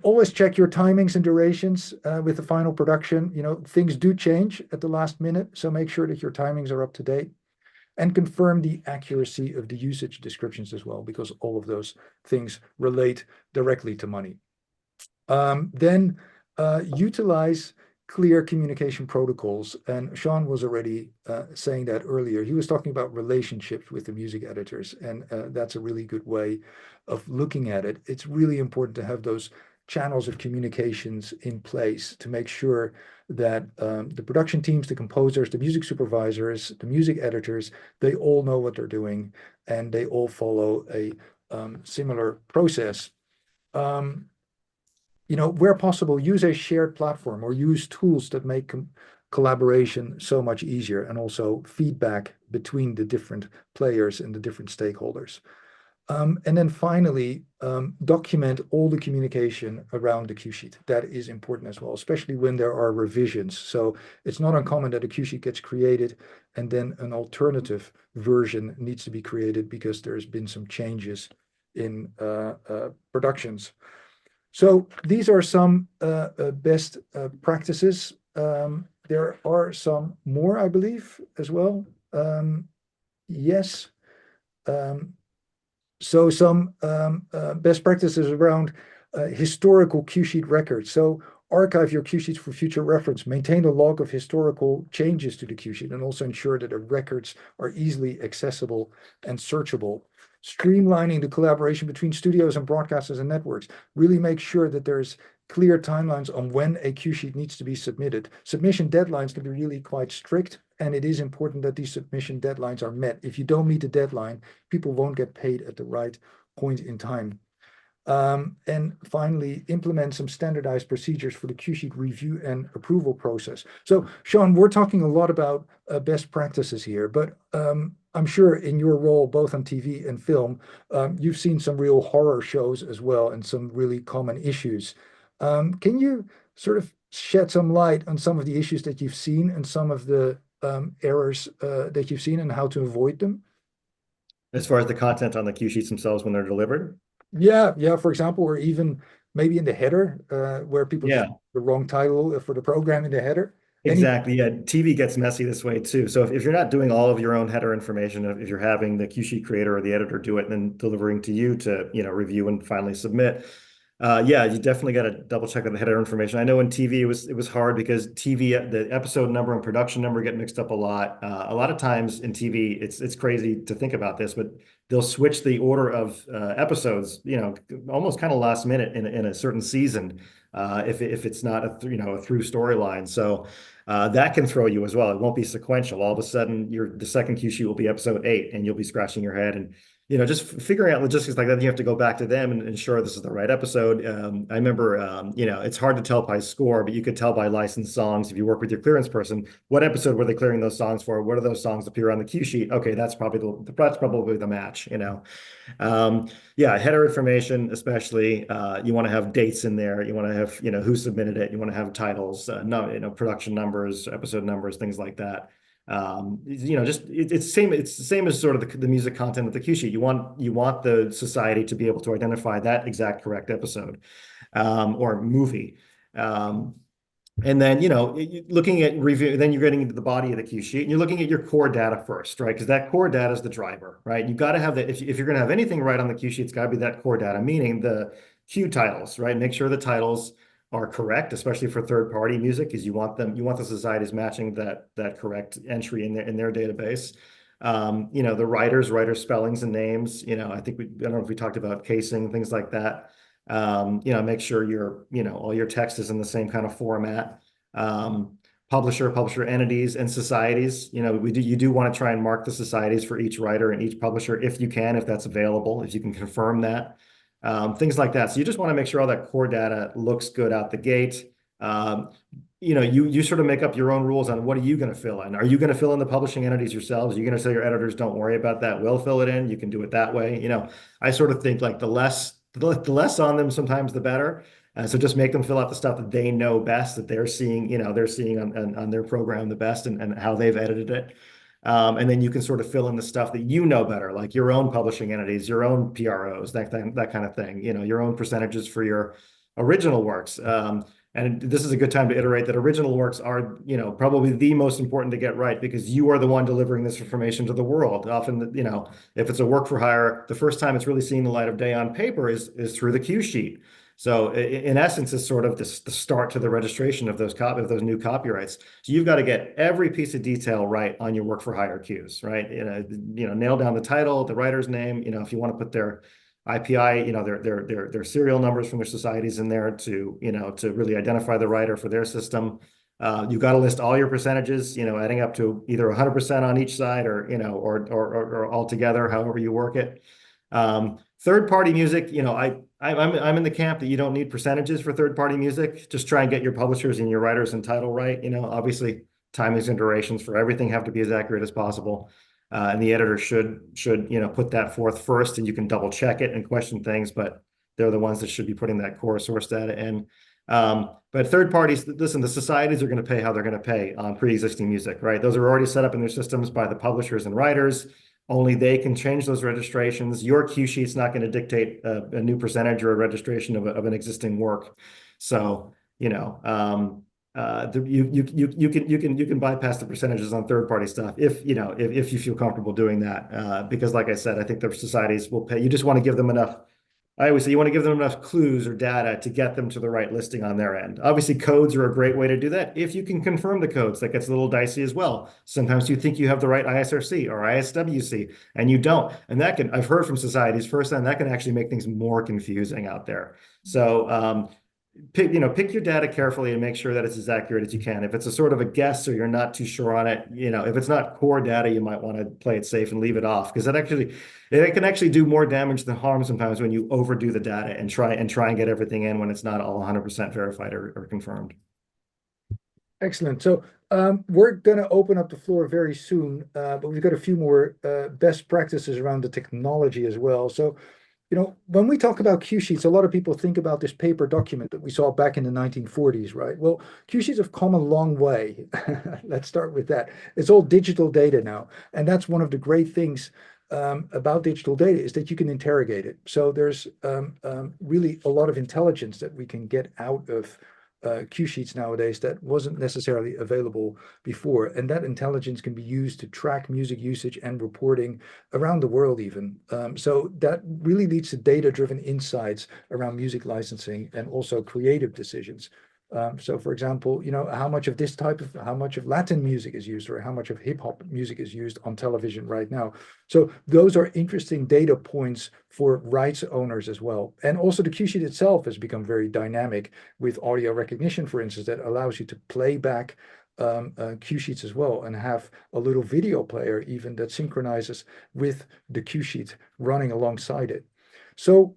Always check your timings and durations with the final production. You know, things do change at the last minute, so make sure that your timings are up to date. And confirm the accuracy of the usage descriptions as well, because all of those things relate directly to money. Then utilize clear communication protocols. And Sean was already saying that earlier. He was talking about relationships with the music editors, and that's a really good way of looking at it. It's really important to have those channels of communications in place to make sure that the production teams, the composers, the music supervisors, the music editors, they all know what they're doing and they all follow a similar process. Where possible, use a shared platform or use tools that make collaboration so much easier, and also feedback between the different players and the different stakeholders. And then finally, document all the communication around the cue sheet. That is important as well, especially when there are revisions. So it's not uncommon that a cue sheet gets created and then an alternative version needs to be created because there's been some changes in productions. So these are some best practices. There are some more, I believe, as well. Yes. So some best practices around historical cue sheet records. So archive your cue sheets for future reference. Maintain a log of historical changes to the cue sheet, and also ensure that the records are easily accessible and searchable. Streamlining the collaboration between studios and broadcasters and networks. Really make sure that there's clear timelines on when a cue sheet needs to be submitted. Submission deadlines can be really quite strict, and it is important that these submission deadlines are met. If you don't meet the deadline, people won't get paid at the right point in time. And finally, implement some standardized procedures for the cue sheet review and approval process. So, Sean, we're talking a lot about best practices here, but I'm sure in your role, both on TV and film, you've seen some real horror shows as well and some really common issues. Can you sort of shed some light on some of the issues that you've seen and some of the errors that you've seen and how to avoid them? As far as the content on the cue sheets themselves when they're delivered? Yeah, for example, or even maybe in the header, where people just Yeah. put the wrong title for the program in the header. Exactly. Yeah. TV gets messy this way too. So if you're not doing all of your own header information, if you're having the cue sheet creator or the editor do it and then delivering to you to, review and finally submit, yeah, you definitely got to double check on the header information. I know in TV it was hard because TV, the episode number and production number get mixed up a lot. A lot of times in TV, it's crazy to think about this, but they'll switch the order of episodes, almost kind of last minute in a certain season, if it's not a through storyline. So that can throw you as well. It won't be sequential. All of a sudden, the second cue sheet will be episode 8, and you'll be scratching your head and just figuring out logistics like that. You have to go back to them and ensure this is the right episode. I remember, it's hard to tell by score, but you could tell by licensed songs if you work with your clearance person. What episode were they clearing those songs for? What are those songs appear on the cue sheet? Okay, that's probably the match. Yeah, header information, especially. You want to have dates in there. You want to have who submitted it. You want to have titles, production numbers, episode numbers, things like that. It's the same as sort of the music content of the cue sheet. You want the society to be able to identify that exact correct episode or movie. And then, looking at review, then you're getting into the body of the cue sheet and you're looking at your core data first, right? Because that core data is the driver, right? You got to have that. If you're going to have anything right on the cue sheet, it's got to be that core data, meaning the cue titles, right? Make sure the titles are correct, especially for third-party music, because you want the societies matching that correct entry in their database. The writer spellings and names. I don't know if we talked about casing, things like that. Make sure all your text is in the same kind of format. Publisher entities and societies. You do want to try and mark the societies for each writer and each publisher if you can, if that's available, if you can confirm that. Things like that. So you just want to make sure all that core data looks good out the gate. You sort of make up your own rules on what are you going to fill in. Are you going to fill in the publishing entities yourselves? Are you going to say your editors don't worry about that? We'll fill it in. You can do it that way. I sort of think like the less on them sometimes the better. So just make them fill out the stuff that they know best, that they're seeing on their program the best and how they've edited it. And then you can sort of fill in the stuff that you know better, like your own publishing entities, your own PROs, that kind of thing, your own percentages for your original works. And this is a good time to iterate that original works are, probably the most important to get right because you are the one delivering this information to the world. Often, if it's a work for hire, the first time it's really seeing the light of day on paper is through the cue sheet. So in essence, it's sort of the start to the registration of those new copyrights. So you've got to get every piece of detail right on your work for hire cues, right? Nail down the title, the writer's name. If you want to put their IPI, their serial numbers from their societies in there to really identify the writer for their system. You've got to list all your percentages, adding up to either 100% on each side or all together, however you work it. Third-party music, I'm in the camp that you don't need percentages for third-party music. Just try and get your publishers and your writers and title right. Obviously timings and durations for everything have to be as accurate as possible. And the editor should put that forth first, and you can double check it and question things, but they're the ones that should be putting that core source data in. But third parties, listen, the societies are going to pay how they're going to pay on pre-existing music, right? Those are already set up in their systems by the publishers and writers. Only they can change those registrations. Your cue sheet's not going to dictate a new percentage or a registration of an existing work. So, you can bypass the percentages on third-party stuff if you feel comfortable doing that. Because like I said, I think the societies will pay. You just want to give them enough. I always say you want to give them enough clues or data to get them to the right listing on their end. Obviously, codes are a great way to do that. If you can confirm the codes, that gets a little dicey as well. Sometimes you think you have the right ISRC or ISWC, and you don't. And I've heard from societies firsthand, that can actually make things more confusing out there. So pick your data carefully and make sure that it's as accurate as you can. If it's a sort of a guess or you're not too sure on it, if it's not core data, you might want to play it safe and leave it off, because it can actually do more damage than harm sometimes when you overdo the data and try and get everything in when it's not all 100% verified or confirmed. Excellent. So we're going to open up the floor very soon, but we've got a few more best practices around the technology as well. So when we talk about cue sheets, a lot of people think about this paper document that we saw back in the 1940s, right? Well, cue sheets have come a long way. Let's start with that. It's all digital data now. And that's one of the great things about digital data, is that you can interrogate it. So there's really a lot of intelligence that we can get out of cue sheets nowadays that wasn't necessarily available before. And that intelligence can be used to track music usage and reporting around the world even. So that really leads to data-driven insights around music licensing and also creative decisions. So for example, how much of Latin music is used, or how much of hip hop music is used on television right now. So those are interesting data points for rights owners as well. And also the cue sheet itself has become very dynamic with audio recognition, for instance, that allows you to play back cue sheets as well, and have a little video player even that synchronizes with the cue sheet running alongside it. So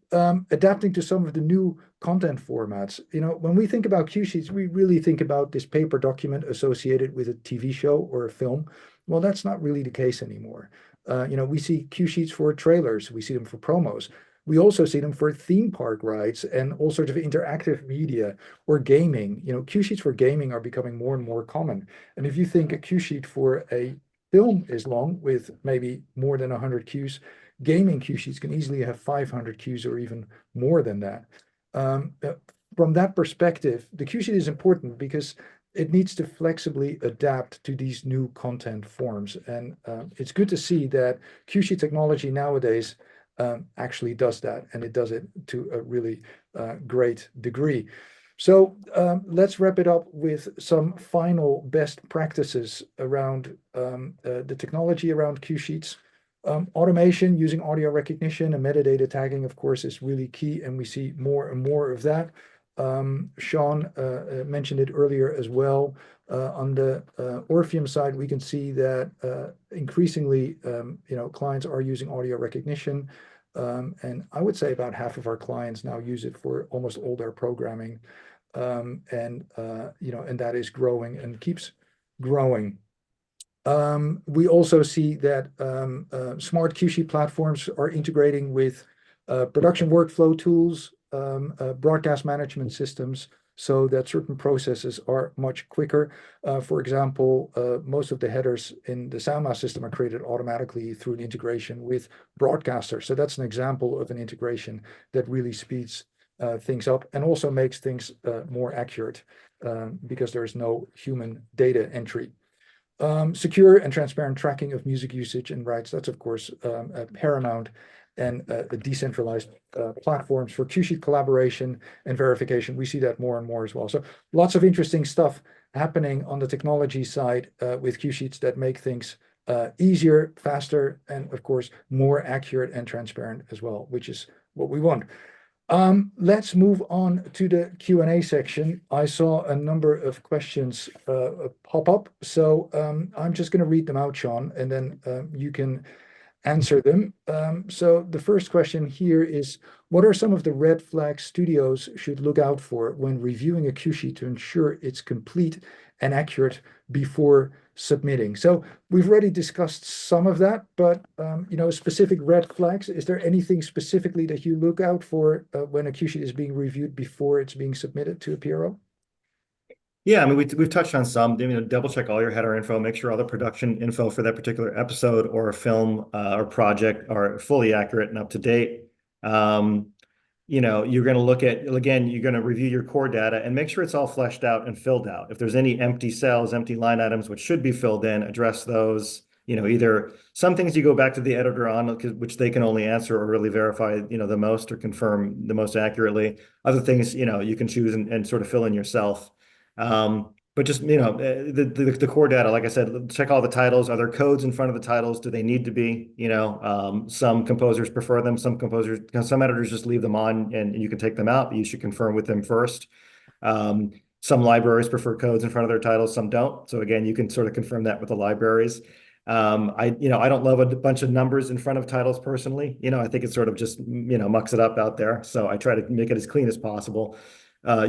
adapting to some of the new content formats, when we think about cue sheets, we really think about this paper document associated with a TV show or a film. Well, that's not really the case anymore. We see cue sheets for trailers, we see them for promos. We also see them for theme park rides and all sorts of interactive media or gaming. Cue sheets for gaming are becoming more and more common. And if you think a cue sheet for a film is long, with maybe more than 100 cues, gaming cue sheets can easily have 500 cues or even more than that. From that perspective, the cue sheet is important because it needs to flexibly adapt to these new content forms. And it's good to see that cue sheet technology nowadays actually does that, and it does it to a really great degree. So let's wrap it up with some final best practices around the technology around cue sheets. Automation using audio recognition and metadata tagging, of course, is really key, and we see more and more of that. Sean mentioned it earlier as well. On the Orfium side, we can see that increasingly, clients are using audio recognition, and I would say about half of our clients now use it for almost all their programming, and that is growing and keeps growing. We also see that smart cue sheet platforms are integrating with production workflow tools, broadcast management systems, so that certain processes are much quicker. For example, most of the headers in the SoundMaster system are created automatically through an integration with Broadcaster. So that's an example of an integration that really speeds things up and also makes things more accurate because there is no human data entry. Secure and transparent tracking of music usage and rights, that's of course paramount. and decentralized platforms for cue sheet collaboration and verification. We see that more and more as well. So lots of interesting stuff happening on the technology side with cue sheets that make things easier, faster, and of course, more accurate and transparent as well, which is what we want. Let's move on to the Q&A section. I saw a number of questions pop up, so I'm just going to read them out, Sean, and then you can answer them. So the first question here is, what are some of the red flags studios should look out for when reviewing a cue sheet to ensure it's complete and accurate before submitting? So we've already discussed some of that, but specific red flags, is there anything specifically that you look out for when a cue sheet is being reviewed before it's being submitted to a PRO? Yeah, I mean, we've touched on some. Double check all your header info, make sure all the production info for that particular episode or film or project are fully accurate and up to date. You're going to look at, again, you're going to review your core data and make sure it's all fleshed out and filled out. If there's any empty cells, empty line items, which should be filled in, address those. Either some things you go back to the editor on, which they can only answer or really verify, the most or confirm the most accurately. Other things, you can choose and sort of fill in yourself. But just, the core data, like I said, check all the titles. Are there codes in front of the titles? Do they need to be? Some composers prefer them. Some editors just leave them on and you can take them out, but you should confirm with them first. Some libraries prefer codes in front of their titles, some don't. So again, you can sort of confirm that with the libraries. I don't love a bunch of numbers in front of titles personally. I think it sort of just, mucks it up out there. So I try to make it as clean as possible.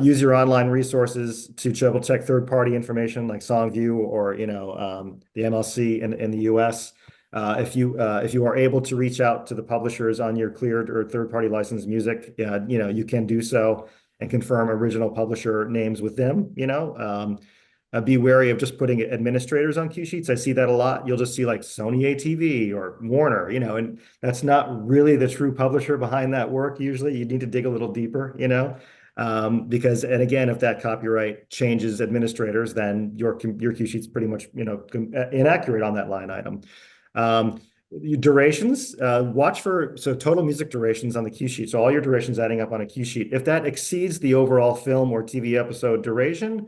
Use your online resources to double check third-party information like Songview or the MLC in the US. If you are able to reach out to the publishers on your cleared or third-party licensed music, you can do so and confirm original publisher names with them. Be wary of just putting administrators on cue sheets. I see that a lot. You'll just see like Sony ATV or Warner, and that's not really the true publisher behind that work. Usually you need to dig a little deeper, because, and again, if that copyright changes administrators, then your cue sheet's pretty much, inaccurate on that line item. Durations, watch for, so total music durations on the cue sheet. So all your durations adding up on a cue sheet. If that exceeds the overall film or TV episode duration,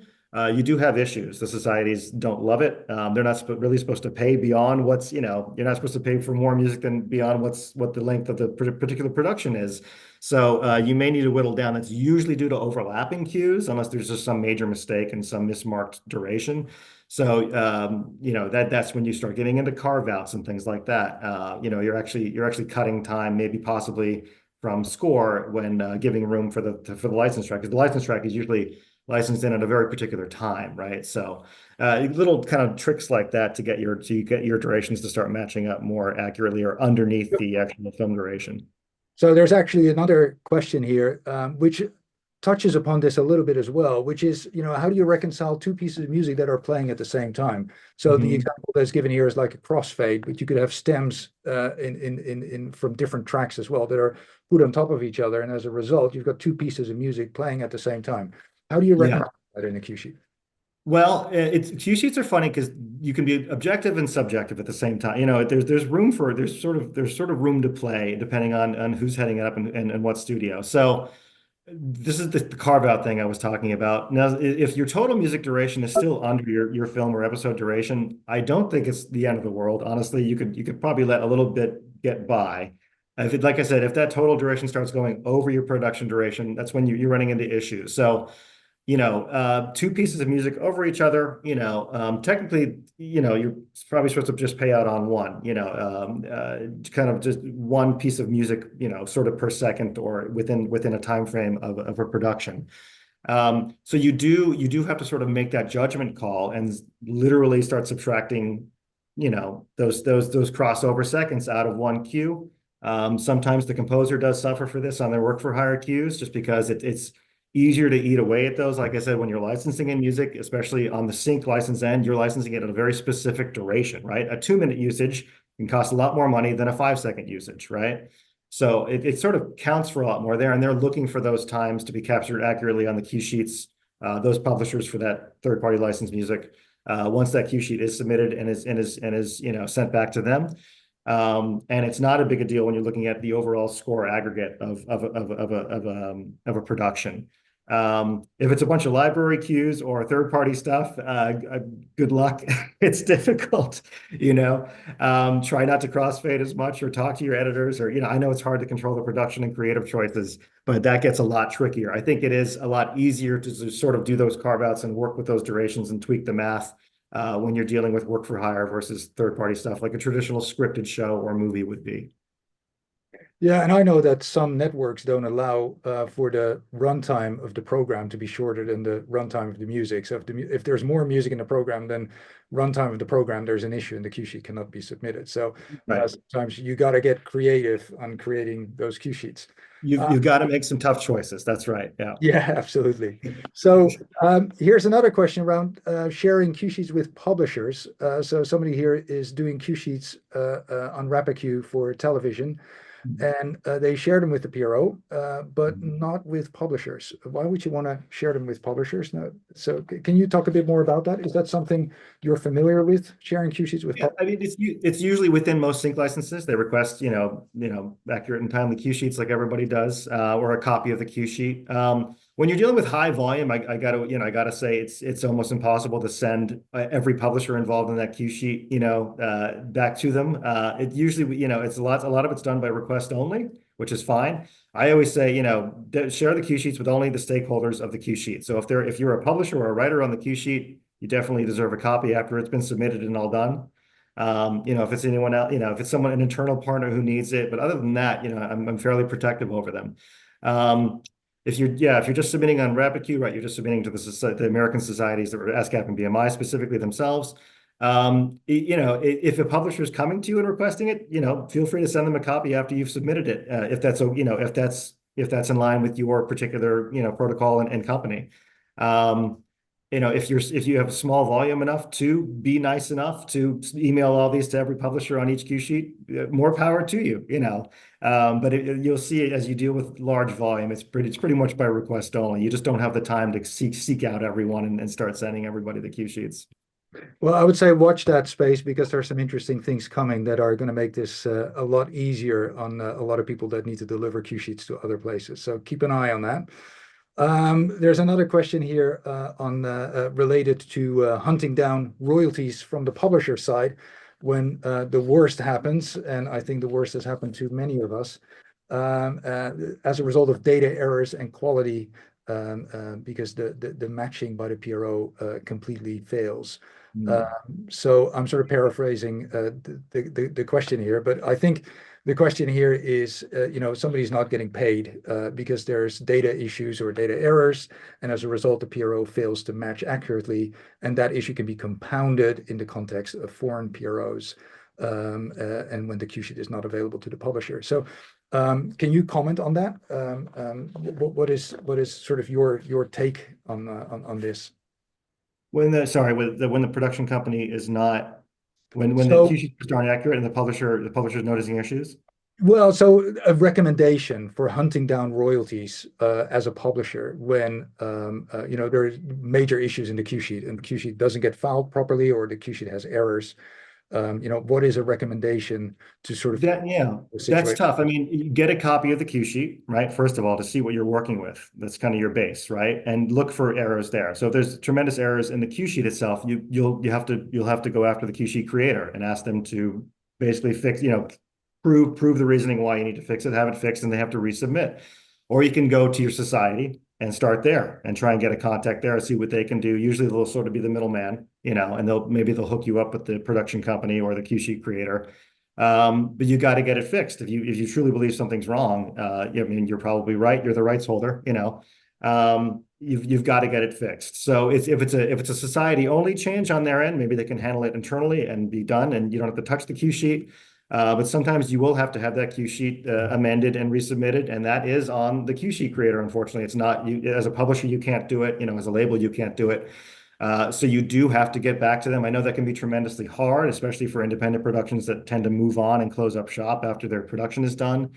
you do have issues. The societies don't love it. They're not really supposed to pay beyond what's, you're not supposed to pay for more music than beyond what the length of the particular production is. So you may need to whittle down. That's usually due to overlapping cues, unless there's just some major mistake and some mismarked duration. So that's when you start getting into carve outs and things like that. You're actually cutting time, maybe possibly from score when giving room for the license track, because the license track is usually licensed in at a very particular time, right? So little kind of tricks like that to get your durations to start matching up more accurately or underneath the actual film duration. So there's actually another question here, which touches upon this a little bit as well, which is, how do you reconcile two pieces of music that are playing at the same time? So the example that's given here is like a crossfade, but you could have stems from different tracks as well that are put on top of each other, and as a result, you've got two pieces of music playing at the same time. How do you reconcile that in a cue sheet? Well, cue sheets are funny because you can be objective and subjective at the same time. There's sort of room to play depending on who's heading it up and what studio. So this is the carve out thing I was talking about. Now, if your total music duration is still under your film or episode duration, I don't think it's the end of the world. Honestly, you could probably let a little bit get by. Like I said, if that total duration starts going over your production duration, that's when you're running into issues. So two pieces of music over each other, technically, you're probably supposed to just pay out on one, kind of just one piece of music, sort of per second or within a time frame of a production. So you do have to sort of make that judgment call and literally start subtracting, those crossover seconds out of one cue. Sometimes the composer does suffer for this on their work for hire cues, just because it's easier to eat away at those. Like I said, when you're licensing in music, especially on the sync license end, you're licensing it at a very specific duration, right? A 2-minute usage can cost a lot more money than a 5-second usage, right? So it sort of counts for a lot more there, and they're looking for those times to be captured accurately on the cue sheets. Those publishers for that third-party licensed music, once that cue sheet is submitted and is sent back to them, And it's not a big a deal when you're looking at the overall score aggregate of a production. If it's a bunch of library cues or third-party stuff, good luck. It's difficult, you know. Try not to crossfade as much or talk to your editors, or, you know, I know it's hard to control the production and creative choices, but that gets a lot trickier. I think it is a lot easier to sort of do those carve-outs and work with those durations and tweak the math when you're dealing with work for hire versus third-party stuff like a traditional scripted show or movie would be. Yeah, and I know that some networks don't allow for the runtime of the program to be shorter than the runtime of the music. So if there's more music in the program than runtime of the program, there's an issue and the cue sheet cannot be submitted. So Right. sometimes you got to get creative on creating those cue sheets. You've got to make some tough choices. That's right. Yeah. Yeah, absolutely. So here's another question around sharing cue sheets with publishers. So somebody here is doing cue sheets on RapidQ for television, and they share them with the PRO, but not with publishers. Why would you want to share them with publishers? No. So can you talk a bit more about that? Is that something you're familiar with, sharing cue sheets with Yeah, I publishers? mean, it's usually within most sync licenses. They request, accurate and timely cue sheets like everybody does, or a copy of the cue sheet. When you're dealing with high volume, I gotta say it's almost impossible to send every publisher involved in that cue sheet, back to them. It usually, it's a lot of it's done by request only, which is fine. I always say, share the cue sheets with only the stakeholders of the cue sheet. So if you're a publisher or a writer on the cue sheet, you definitely deserve a copy after it's been submitted and all done. If it's anyone else, if it's an internal partner who needs it, but other than that, I'm fairly protective over them. If you're just submitting on RapidQ, right, you're just submitting to the American societies that were ASCAP and BMI specifically themselves. If a publisher is coming to you and requesting it, feel free to send them a copy after you've submitted it, if that's in line with your particular, protocol and company. If you have small volume enough to be nice enough to email all these to every publisher on each cue sheet, more power to you, but you'll see it as you deal with large volume. It's pretty much by request only. You just don't have the time to seek out everyone and start sending everybody the cue sheets. Well, I would say watch that space because there's some interesting things coming that are going to make this a lot easier on a lot of people that need to deliver cue sheets to other places. So keep an eye on that. There's another question here on related to hunting down royalties from the publisher side when the worst happens, and I think the worst has happened to many of us as a result of data errors and quality because the matching by the PRO completely fails. So I'm sort of paraphrasing the question here, but I think the question here is, somebody's not getting paid because there's data issues or data errors, and as a result, the PRO fails to match accurately, and that issue can be compounded in the context of foreign PROs, and when the cue sheet is not available to the publisher. So, can you comment on that? What is sort of your take on this? When the production company is not, when the So, cue sheets aren't accurate and the publisher's noticing issues. well, so a recommendation for hunting down royalties as a publisher when there are major issues in the cue sheet and the cue sheet doesn't get filed properly or the cue sheet has errors. What is a recommendation to sort of That's situation? tough. I mean, you get a copy of the cue sheet, right? First of all, to see what you're working with. That's kind of your base, right? And look for errors there. So if there's tremendous errors in the cue sheet itself, you'll have to go after the cue sheet creator and ask them to basically fix, prove the reasoning why you need to fix it, have it fixed, and they have to resubmit. Or you can go to your society and start there and try and get a contact there and see what they can do. Usually they'll sort of be the middleman, and they'll hook you up with the production company or the cue sheet creator. But you got to get it fixed. If you truly believe something's wrong, I mean, you're probably right. You're the rights holder, you've got to get it fixed. So if it's a society only change on their end, maybe they can handle it internally and be done, and you don't have to touch the cue sheet. But sometimes you will have to have that cue sheet amended and resubmitted, and that is on the cue sheet creator. Unfortunately, it's not you as a publisher. You can't do it. As a label, you can't do it. So you do have to get back to them. I know that can be tremendously hard, especially for independent productions that tend to move on and close up shop after their production is done.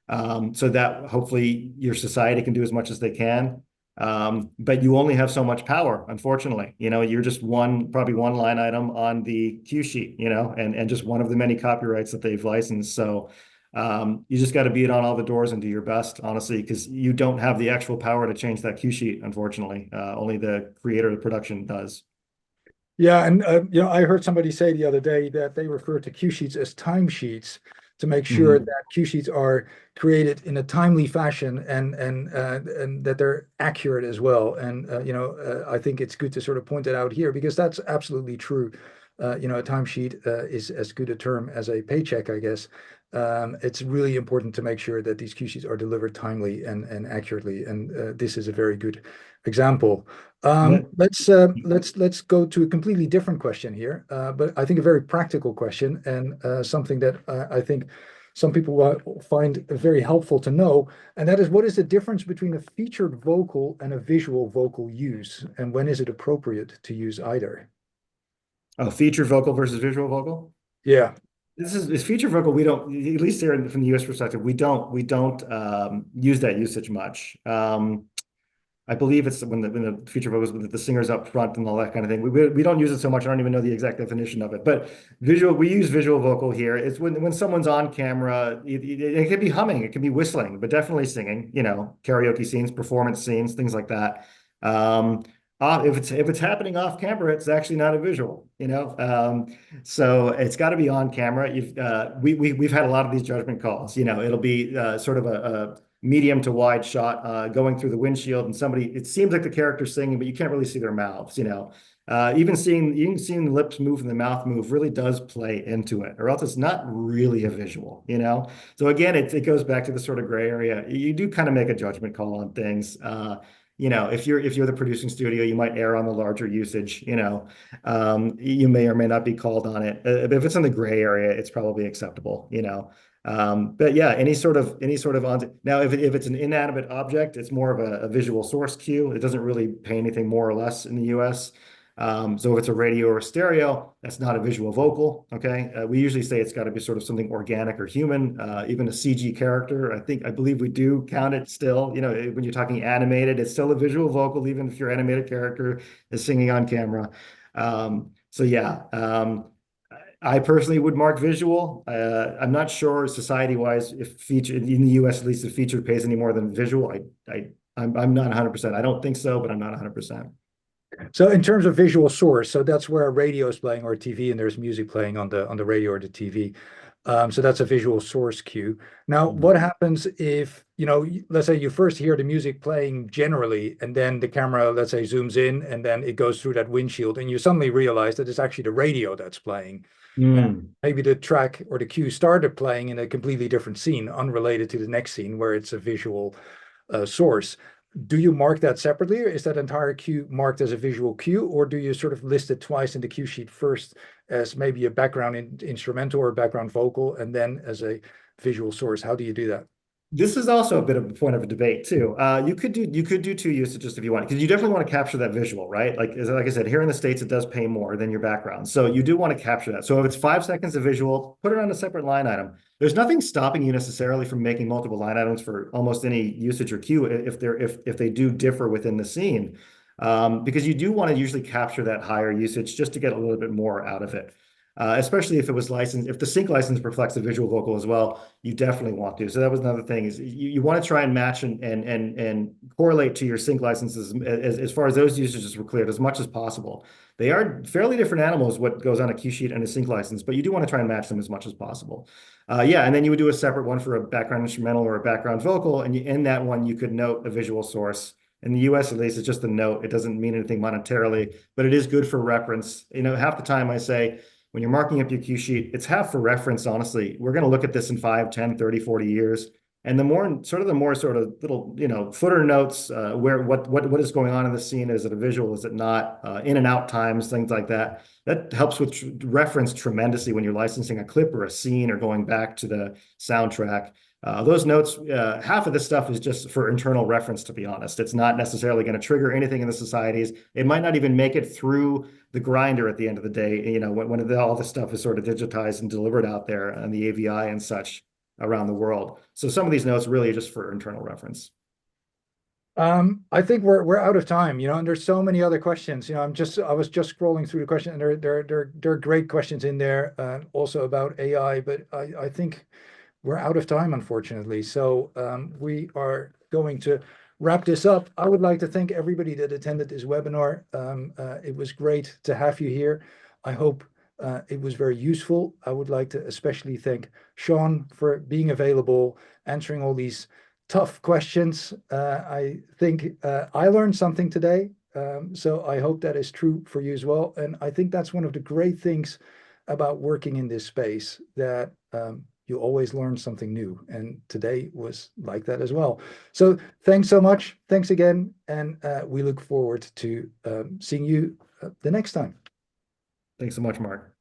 So that hopefully your society can do as much as they can. But you only have so much power, unfortunately. You're just probably one line item on the cue sheet, and just one of the many copyrights that they've licensed. So you just got to beat on all the doors and do your best, honestly, because you don't have the actual power to change that cue sheet, unfortunately. Only the creator of the production does. Yeah, and I heard somebody say the other day that they refer to cue sheets as timesheets to make sure Mhm. that cue sheets are created in a timely fashion and that they're accurate as well. And I think it's good to sort of point that out here because that's absolutely true. A timesheet is as good a term as a paycheck, I guess. It's really important to make sure that these cue sheets are delivered timely and accurately, and this is a very good example. Yeah. Let's go to a completely different question here, but I think a very practical question and something that I think some people will find very helpful to know, and that is what is the difference between a featured vocal and a visual vocal use, and when is it appropriate to use either? Oh, feature vocal versus visual vocal? Yeah. This feature vocal. We don't, at least here from the US perspective, we don't use that usage much. I believe it's when the feature vocals with the singers up front and all that kind of thing. We don't use it so much. I don't even know the exact definition of it. But we use visual vocal here. It's when someone's on camera. It can be humming, it can be whistling, but definitely singing. Karaoke scenes, performance scenes, things like that. Um, if it's happening off camera, it's actually not a visual. So it's got to be on camera. We've had a lot of these judgment calls. It'll be sort of a medium to wide shot going through the windshield, and it seems like the character's singing, but you can't really see their mouths. Even seeing the lips move and the mouth move really does play into it, or else it's not really a visual. So again, it goes back to the sort of gray area. You do kind of make a judgment call on things. If you're the producing studio, you might err on the larger usage. You may or may not be called on it. But if it's in the gray area, it's probably acceptable. But yeah, any sort of on now, if it's an inanimate object, it's more of a visual source cue. It doesn't really pay anything more or less in the US. So if it's a radio or a stereo, that's not a visual vocal. Okay, we usually say it's got to be sort of something organic or human. Even a CG character, I believe we do count it still. When you're talking animated, it's still a visual vocal, even if your animated character is singing on camera. So yeah. I personally would mark visual. I'm not sure society-wise if feature in the US at least, if feature pays any more than visual. I'm not 100%. I don't think so, but I'm not 100%. So in terms of visual source, so that's where a radio is playing or TV, and there's music playing on the radio or the TV. So that's a visual source cue. Now, what happens if, let's say you first hear the music playing generally, and then the camera, let's say, zooms in, and then it goes through that windshield, and you suddenly realize that it's actually the radio that's playing. And Mm. maybe the track or the cue started playing in a completely different scene, unrelated to the next scene where it's a visual source. Do you mark that separately, or is that entire cue marked as a visual cue, or do you sort of list it twice in the cue sheet, first as maybe a background instrumental or background vocal, and then as a visual source? How do you do that? This is also a bit of a point of a debate too. You could do two usages if you want, because you definitely want to capture that visual, right? Like I said, here in the States, it does pay more than your background. So you do want to capture that. So if it's 5 seconds of visual, put it on a separate line item. There's nothing stopping you necessarily from making multiple line items for almost any usage or cue if they do differ within the scene. Because you do want to usually capture that higher usage just to get a little bit more out of it. Especially if it was licensed, if the sync license reflects a visual vocal as well, you definitely want to. So that was another thing is you want to try and match and correlate to your sync licenses as far as those usages were cleared as much as possible. They are fairly different animals, what goes on a cue sheet and a sync license, but you do want to try and match them as much as possible. Yeah, and then you would do a separate one for a background instrumental or a background vocal, and in that one you could note a visual source. In the US, at least, it's just a note. It doesn't mean anything monetarily, but it is good for reference. Half the time I say, when you're marking up your cue sheet, it's half for reference, honestly. We're going to look at this in 5, 10, 30, 40 years. And the more sort of little, footer notes, where what is going on in the scene? Is it a visual? Is it not? In and out times, things like that. That helps with reference tremendously when you're licensing a clip or a scene or going back to the soundtrack. Those notes, half of this stuff is just for internal reference, to be honest. It's not necessarily going to trigger anything in the societies. It might not even make it through the grinder at the end of the day, when all the stuff is sort of digitized and delivered out there on the AVI and such around the world. So some of these notes really are just for internal reference. I think we're out of time, and there's so many other questions. I was just scrolling through the question, and there are great questions in there, also about AI, but I think we're out of time, unfortunately. So we are going to wrap this up. I would like to thank everybody that attended this webinar. It was great to have you here. I hope it was very useful. I would like to especially thank Sean for being available, answering all these tough questions. I think I learned something today. So I hope that is true for you as well. And I think that's one of the great things about working in this space, that you always learn something new. And today was like that as well. So thanks so much. Thanks again. And we look forward to seeing you the next time. Thanks so much, Mark.